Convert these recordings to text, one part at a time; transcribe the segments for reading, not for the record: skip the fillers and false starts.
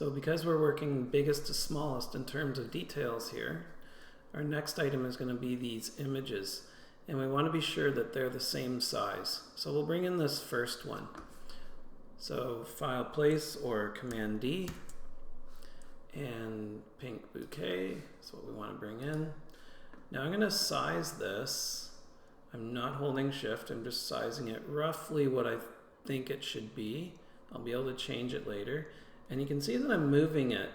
So because we're working biggest to smallest in terms of details here, our next item is going to be these images. And we want to be sure that they're the same size. So we'll bring in this first one. So File Place or Command D, and Pink Bouquet is what we want to bring in. Now I'm going to size this. I'm not holding Shift, I'm just sizing it roughly what I think it should be. I'll be able to change it later. And you can see that I'm moving it.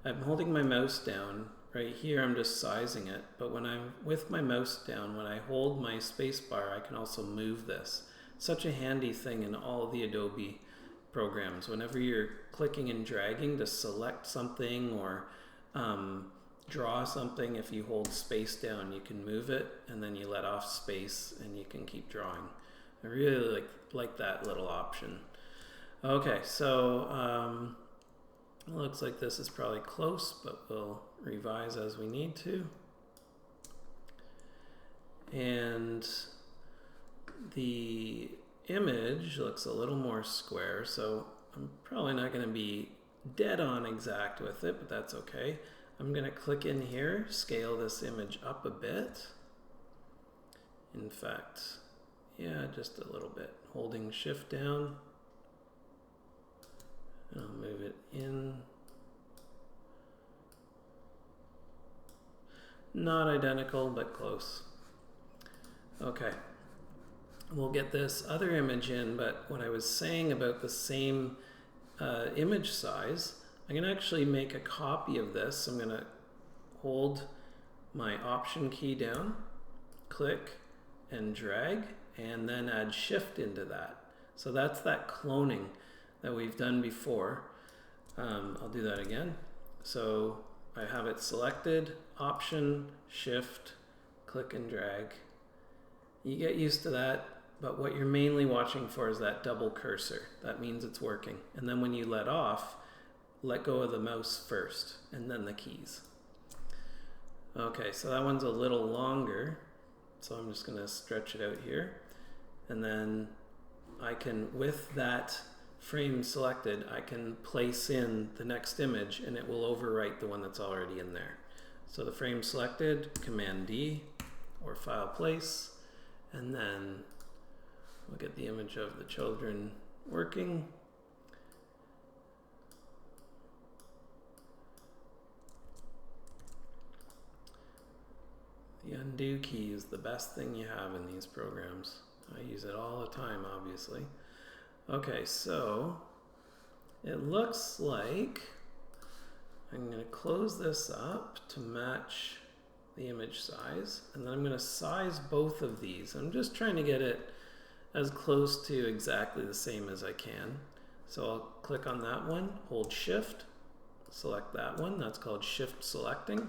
I'm holding my mouse down. Right here I'm just sizing it, but when I'm with my mouse down, when I hold my space bar, I can also move this. Such a handy thing in all of the Adobe programs. Whenever you're clicking and dragging to select something or draw something, if you hold space down, you can move it, and then you let off space and you can keep drawing. I really like that little option. Okay, so it looks like this is probably close, but we'll revise as we need to. And the image looks a little more square, so I'm probably not going to be dead on exact with it, but that's okay. I'm going to click in here, scale this image up a bit. In fact, yeah, just a little bit. Holding Shift down. And I'll move it in. Not identical, but close. Okay. We'll get this other image in, but what I was saying about the same image size, I'm going to actually make a copy of this. I'm going to hold my Option key down, click and drag, and then add Shift into that. So that's that cloning that we've done before. I'll do that again. So I have it selected, Option, Shift, click and drag. You get used to that, but what you're mainly watching for is that double cursor. That means it's working. And then when you let off, let go of the mouse first, and then the keys. Okay, so that one's a little longer, so I'm just going to stretch it out here. And then I can, with that frame selected, I can place in the next image and it will overwrite the one that's already in there. So the frame selected, Command D or File Place, and then we'll get the image of the children working. The undo key is the best thing you have in these programs. I use it all the time, obviously. Okay, so it looks like I'm going to close this up to match the image size, and then I'm going to size both of these. I'm just trying to get it as close to exactly the same as I can. So I'll click on that one, hold Shift, select that one. That's called Shift Selecting.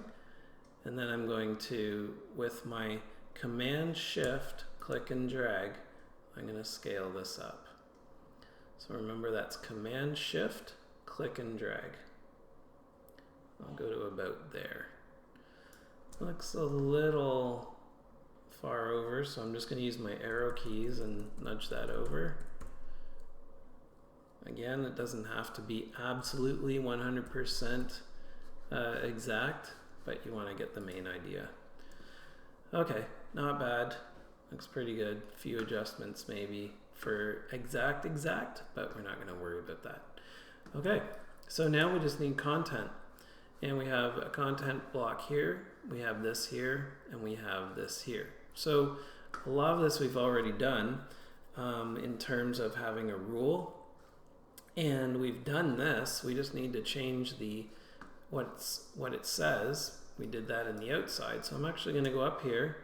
And then I'm going to, with my Command Shift, click and drag, I'm going to scale this up. So remember, that's Command Shift, click and drag. I'll go to about there. Looks a little far over, so I'm just going to use my arrow keys and nudge that over. Again, it doesn't have to be absolutely 100% exact, but you want to get the main idea. Okay, not bad. Looks pretty good. Few adjustments maybe for exact, but we're not going to worry about that. Okay, so now we just need content. And we have a content block here, we have this here, and we have this here. So a lot of this we've already done in terms of having a rule. And we've done this, we just need to change what it says. We did that in the outside. So I'm actually going to go up here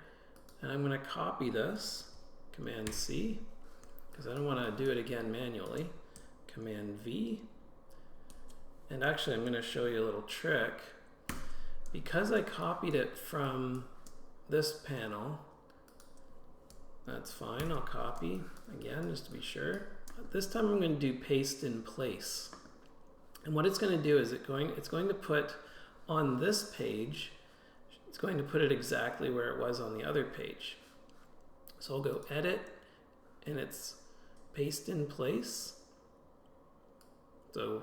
and I'm going to copy this, Command C, because I don't want to do it again manually. Command V. And actually I'm going to show you a little trick. Because I copied it from this panel, that's fine, I'll copy again just to be sure. This time I'm going to do paste in place. And what it's going to do is it's going to put on this page, it's going to put it exactly where it was on the other page. So I'll go edit, and it's paste in place. So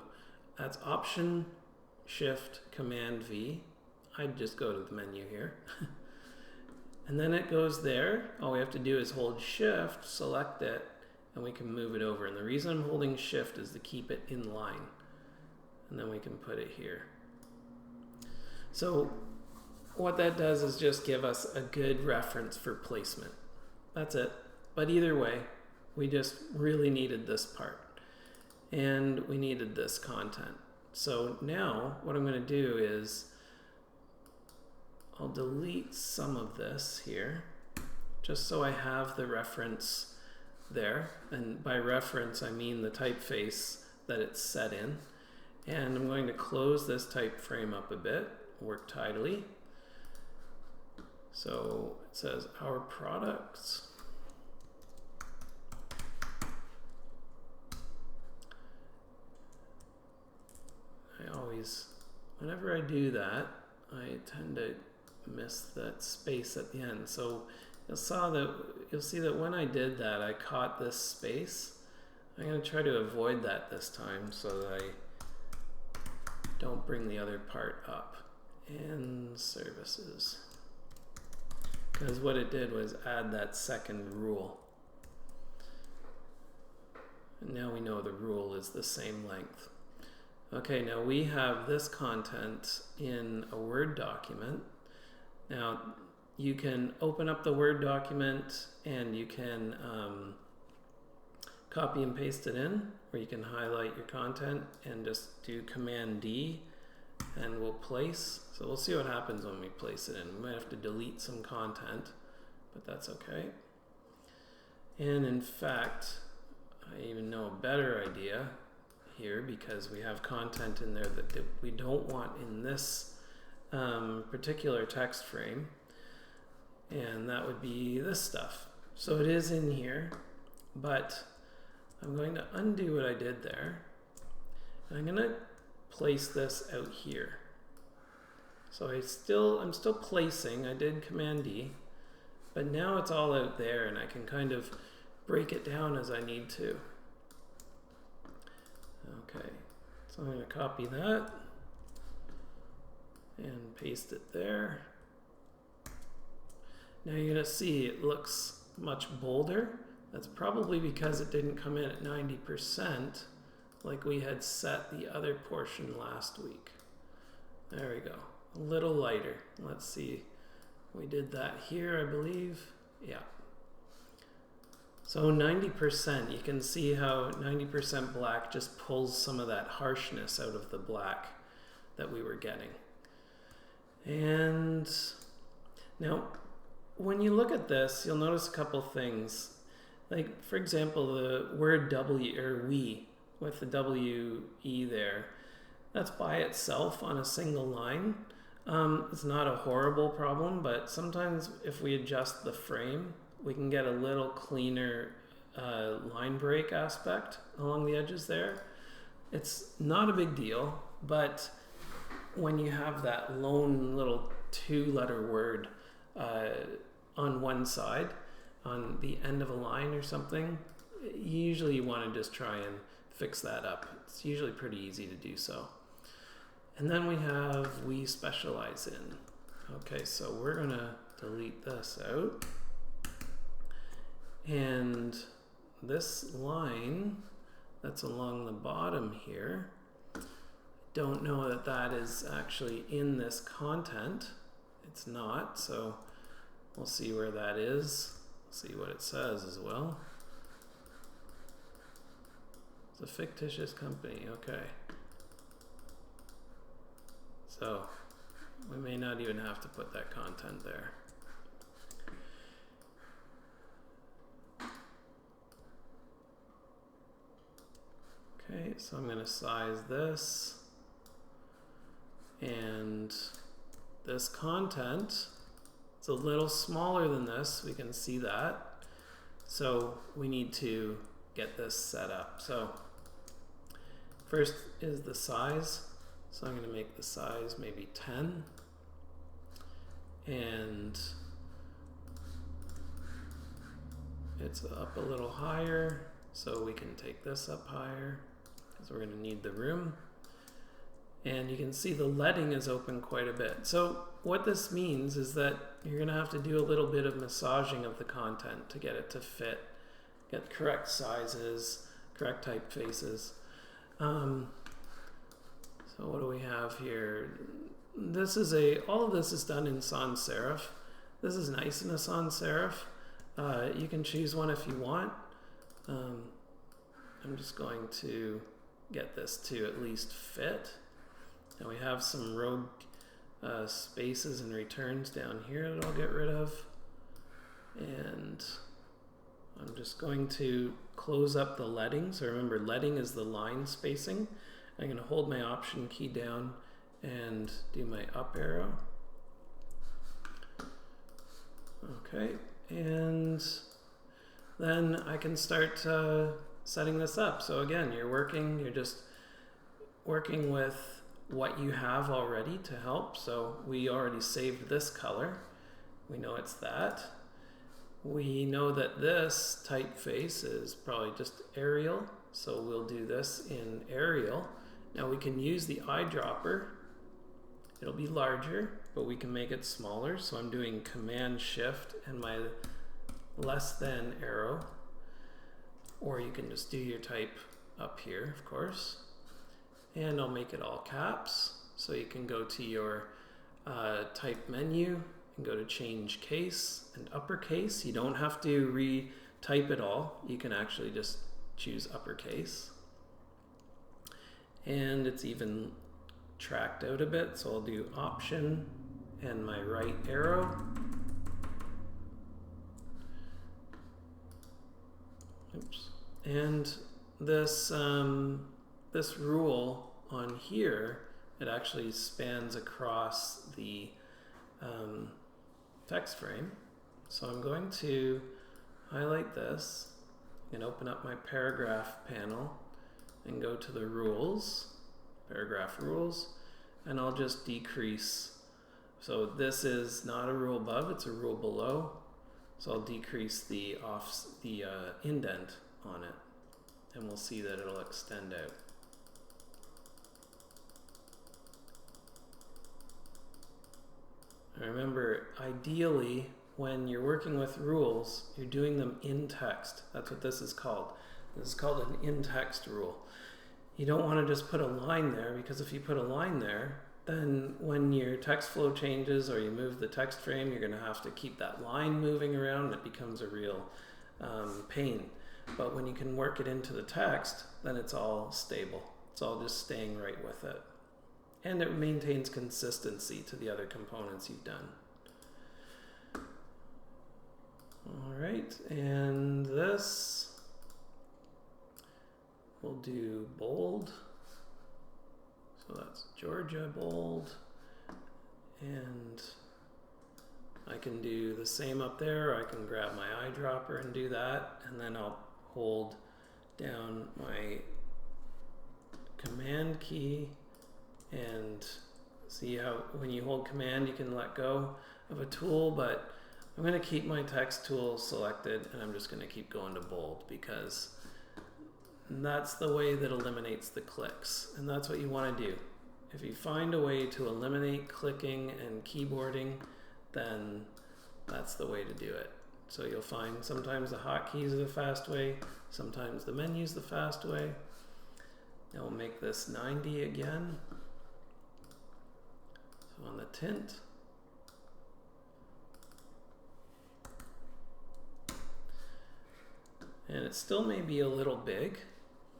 That's Option Shift Command V. I'd just go to the menu here. And then it goes there. All we have to do is hold Shift, select it, and we can move it over. And the reason I'm holding Shift is to keep it in line. And then we can put it here. So what that does is just give us a good reference for placement. That's it. But either way, we just really needed this part. And we needed this content. So now what I'm going to do is I'll delete some of this here just so I have the reference there. And by reference, I mean the typeface that it's set in. And I'm going to close this type frame up a bit, work tidily. So it says our products. Whenever I do that, I tend to miss that space at the end. So you'll see that when I did that, I caught this space. I'm going to try to avoid that this time so that I don't bring the other part up. And services. Because what it did was add that second rule. And now we know the rule is the same length. Okay, now we have this content in a Word document. Now you can open up the Word document and you can copy and paste it in, or you can highlight your content and just do Command D and we'll place. So we'll see what happens when we place it in. We might have to delete some content, but that's okay. And in fact, I even know a better idea here because we have content in there that we don't want in this particular text frame, and that would be this stuff. So it is in here, but I'm going to undo what I did there, and I'm going to place this out here. So I'm still placing. I did Command D, but now it's all out there, and I can kind of break it down as I need to. Okay, so I'm going to copy that and paste it there. Now you're going to see it looks much bolder. That's probably because it didn't come in at 90% like we had set the other portion last week. There we go, a little lighter. Let's see, we did that here, I believe. Yeah. So 90%, you can see how 90% black just pulls some of that harshness out of the black that we were getting. And now, when you look at this, you'll notice a couple things. Like, for example, the word W, or we, with the W-E there, that's by itself on a single line. It's not a horrible problem, but sometimes if we adjust the frame, we can get a little cleaner line break aspect along the edges there. It's not a big deal, but when you have that lone little 2-letter word on one side, on the end of a line or something, usually you want to just try and fix that up. It's usually pretty easy to do so. And then we have we specialize in. Okay, so we're going to delete this out. And this line that's along the bottom here, don't know that that is actually in this content. It's not, so we'll see where that is. See what it says as well. It's a fictitious company, okay. So we may not even have to put that content there. Okay, so I'm going to size this, and this content, it's a little smaller than this, we can see that. So we need to get this set up. So first is the size. So I'm going to make the size maybe 10. And it's up a little higher, so we can take this up higher because we're going to need the room. And you can see the leading is open quite a bit. So what this means is that you're going to have to do a little bit of massaging of the content to get it to fit, get correct sizes, correct typefaces. So what do we have here? This is all of this is done in sans serif. This is nice in a sans serif. You can choose one if you want. I'm just going to get this to at least fit. Now we have some rogue spaces and returns down here that I'll get rid of. And I'm just going to close up the leading. So remember, leading is the line spacing. I'm going to hold my Option key down and do my up arrow. Okay, and then I can start setting this up. So again, you're just working with what you have already to help. So we already saved this color. We know it's that. We know that this typeface is probably just Arial, so we'll do this in Arial. Now we can use the eyedropper. It'll be larger, but we can make it smaller. So I'm doing Command Shift and my less than arrow, or you can just do your type up here, of course. And I'll make it all caps. So you can go to your type menu and go to change case and uppercase. You don't have to retype it all. You can actually just choose uppercase. And it's even tracked out a bit, so I'll do Option and my right arrow. Oops. And this this rule on here, it actually spans across the text frame. So I'm going to highlight this and open up my paragraph panel and go to the rules, paragraph rules, and I'll just decrease. So this is not a rule above, it's a rule below. So I'll decrease the indent on it, and we'll see that it'll extend out. Remember, ideally, when you're working with rules, you're doing them in text. That's what this is called. This is called an in-text rule. You don't want to just put a line there, because if you put a line there, then when your text flow changes or you move the text frame, you're going to have to keep that line moving around, and it becomes a real pain. But when you can work it into the text, then it's all stable. It's all just staying right with it. And it maintains consistency to the other components you've done. All right, and this, we'll do bold. So that's Georgia bold. And I can do the same up there. I can grab my eyedropper and do that. And then I'll hold down my Command key. And see how when you hold Command, you can let go of a tool, but I'm going to keep my text tool selected, and I'm just going to keep going to bold, because that's the way that eliminates the clicks, and that's what you want to do. If you find a way to eliminate clicking and keyboarding, then that's the way to do it. So you'll find sometimes the hotkeys are the fast way, sometimes the menu's the fast way. Now we'll make this 90 again. On the tint. And it still may be a little big,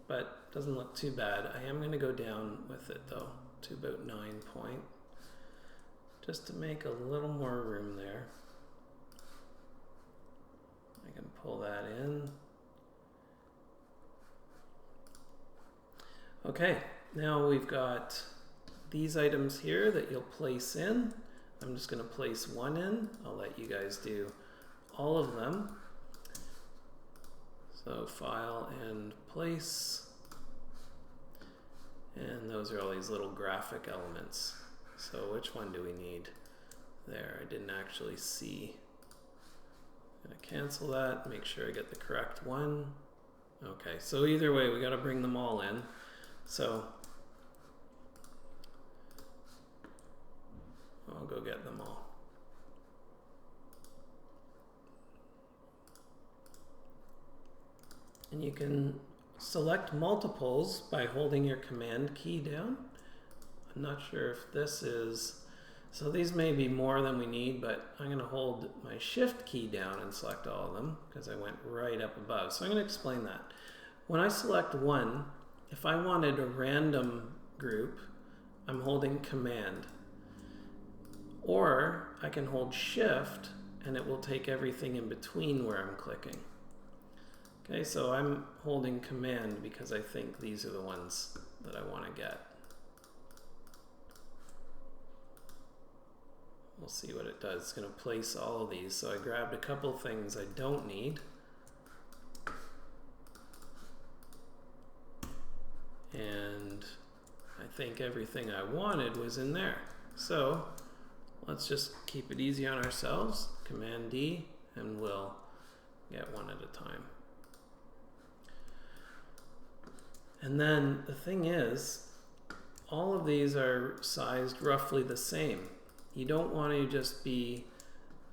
but doesn't look too bad. I am going to go down with it though to about 9 point, just to make a little more room there. I can pull that in. Okay, now we've got these items here that you'll place in. I'm just going to place one in. I'll let you guys do all of them. So File and Place. And those are all these little graphic elements. So which one do we need? There, I didn't actually see. I'm going to cancel that, make sure I get the correct one. Okay, so either way, we got to bring them all in. So and you can select multiples by holding your command key down. I'm not sure if this is, so these may be more than we need, but I'm going to hold my shift key down and select all of them because I went right up above. So I'm going to explain that. When I select one, if I wanted a random group, I'm holding command. Or I can hold shift and it will take everything in between where I'm clicking. Okay, so I'm holding command because I think these are the ones that I want to get. We'll see what it does. It's going to place all of these. So I grabbed a couple things I don't need. And I think everything I wanted was in there. So let's just keep it easy on ourselves. Command D, and we'll get one at a time. And then the thing is, all of these are sized roughly the same. You don't want to just be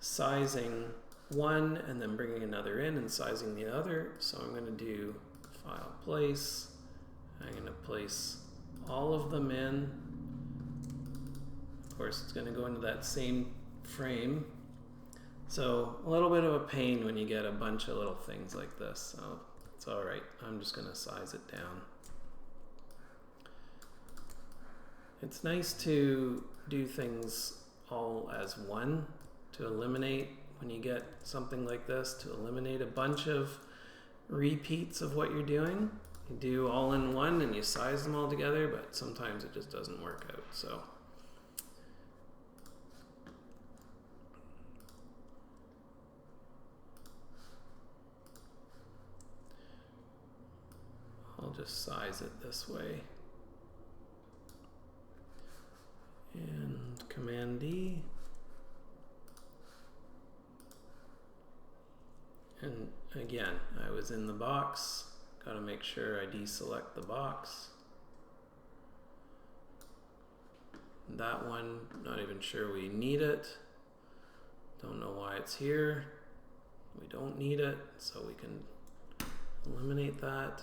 sizing one and then bringing another in and sizing the other. So I'm going to do file place. I'm going to place all of them in. Of course, it's going to go into that same frame. So a little bit of a pain when you get a bunch of little things like this. So it's all right. I'm just going to size it down. It's nice to do things all as one to eliminate, when you get something like this, to eliminate a bunch of repeats of what you're doing. You do all in one and you size them all together, but sometimes it just doesn't work out. So I'll just size it this way. And Command D. And again, I was in the box. Got to make sure I deselect the box. That one, not even sure we need it. Don't know why it's here. We don't need it, so we can eliminate that.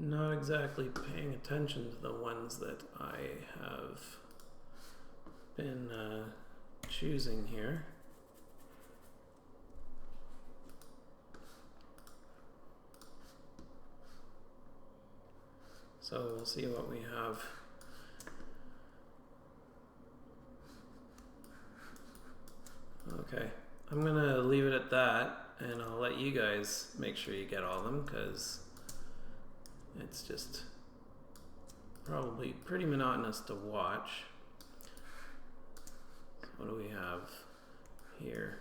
Not exactly paying attention to the ones that I have been choosing here. So we'll see what we have. Okay, I'm gonna leave it at that, and I'll let you guys make sure you get all of them, because it's just probably pretty monotonous to watch. So what do we have here?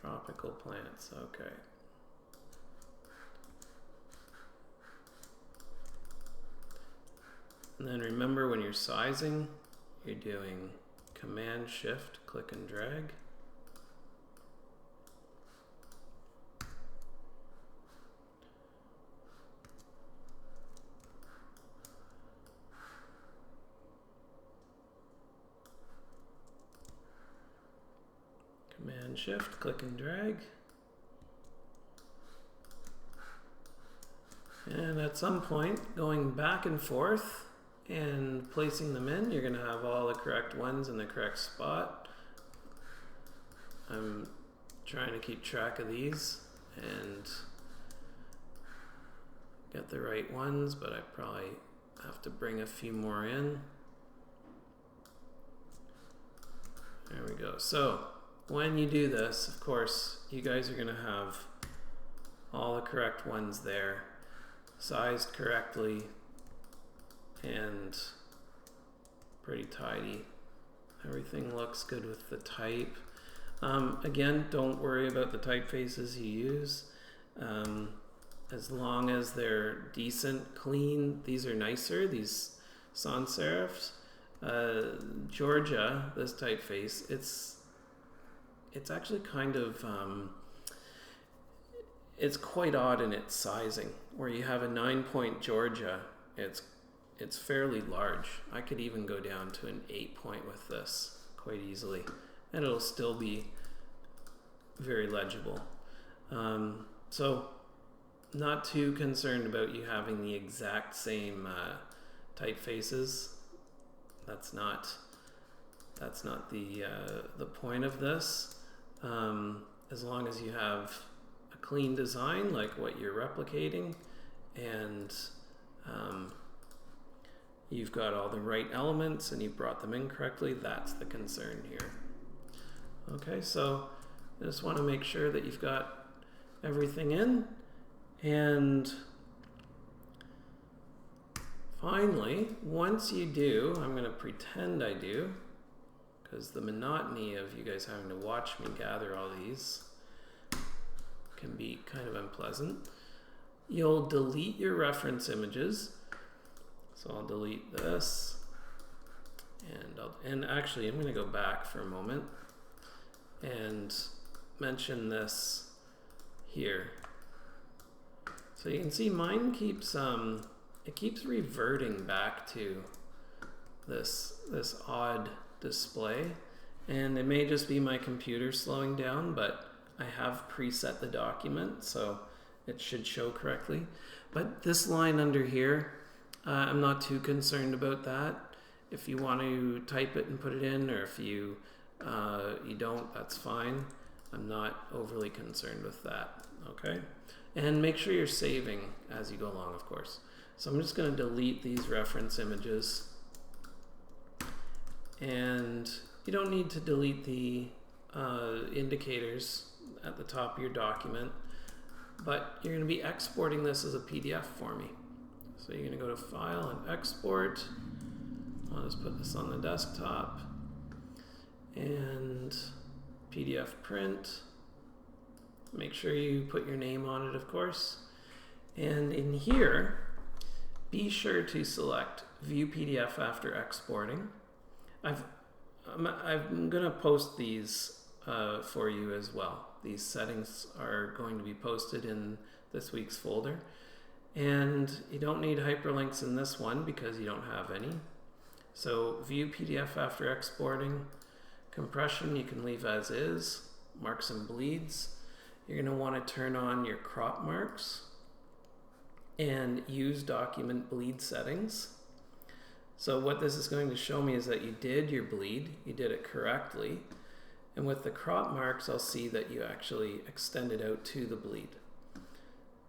Tropical plants, okay. And then remember, when you're sizing, you're doing Command Shift, click and drag. Command Shift, click and drag. And at some point, going back and forth and placing them in, you're going to have all the correct ones in the correct spot. I'm trying to keep track of these and get the right ones, but I probably have to bring a few more in. There we go. So when you do this, of course, you guys are going to have all the correct ones there, sized correctly and pretty tidy. Everything looks good with the type. Again, don't worry about the typefaces you use. As long as they're decent, clean, these are nicer, these sans serifs. Georgia, this typeface, it's actually kind of, it's quite odd in its sizing. Where you have a 9-point Georgia, it's fairly large. I could even go down to an 8-point with this quite easily, and it'll still be very legible. So not too concerned about you having the exact same typefaces. That's not the point of this. As long as you have a clean design like what you're replicating, and you've got all the right elements and you've brought them in correctly, that's the concern here. Okay, so I just want to make sure that you've got everything in. And finally, once you do, I'm going to pretend I do, because the monotony of you guys having to watch me gather all these can be kind of unpleasant. You'll delete your reference images. So I'll delete this, and actually I'm going to go back for a moment and mention this here. So you can see mine keeps it keeps reverting back to this odd display, and it may just be my computer slowing down, but I have preset the document so it should show correctly. But this line under here, I'm not too concerned about that. If you want to type it and put it in, or if you don't, that's fine. I'm not overly concerned with that. Okay, and make sure you're saving as you go along, of course. So I'm just going to delete these reference images, and you don't need to delete the indicators at the top of your document, but you're going to be exporting this as a PDF for me. So you're going to go to File and Export. I'll just put this on the desktop, and PDF print. Make sure you put your name on it, of course. And in here, be sure to select View PDF after exporting. I'm going to post these for you as well. These settings are going to be posted in this week's folder. And you don't need hyperlinks in this one because you don't have any. So View PDF after exporting. Compression you can leave as is. Marks and bleeds. You're going to want to turn on your crop marks and use document bleed settings. So what this is going to show me is that you did your bleed, you did it correctly, and with the crop marks I'll see that you actually extended out to the bleed.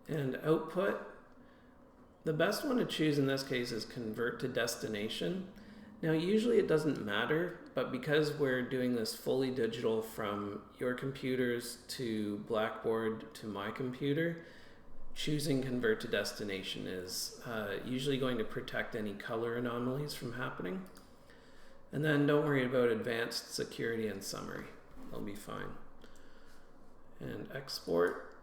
And output, the best one to choose in this case is convert to destination. Now usually it doesn't matter, but because we're doing this fully digital from your computers to Blackboard to my computer, choosing convert to destination is usually going to protect any color anomalies from happening. And then don't worry about advanced security and summary. They'll be fine. And export.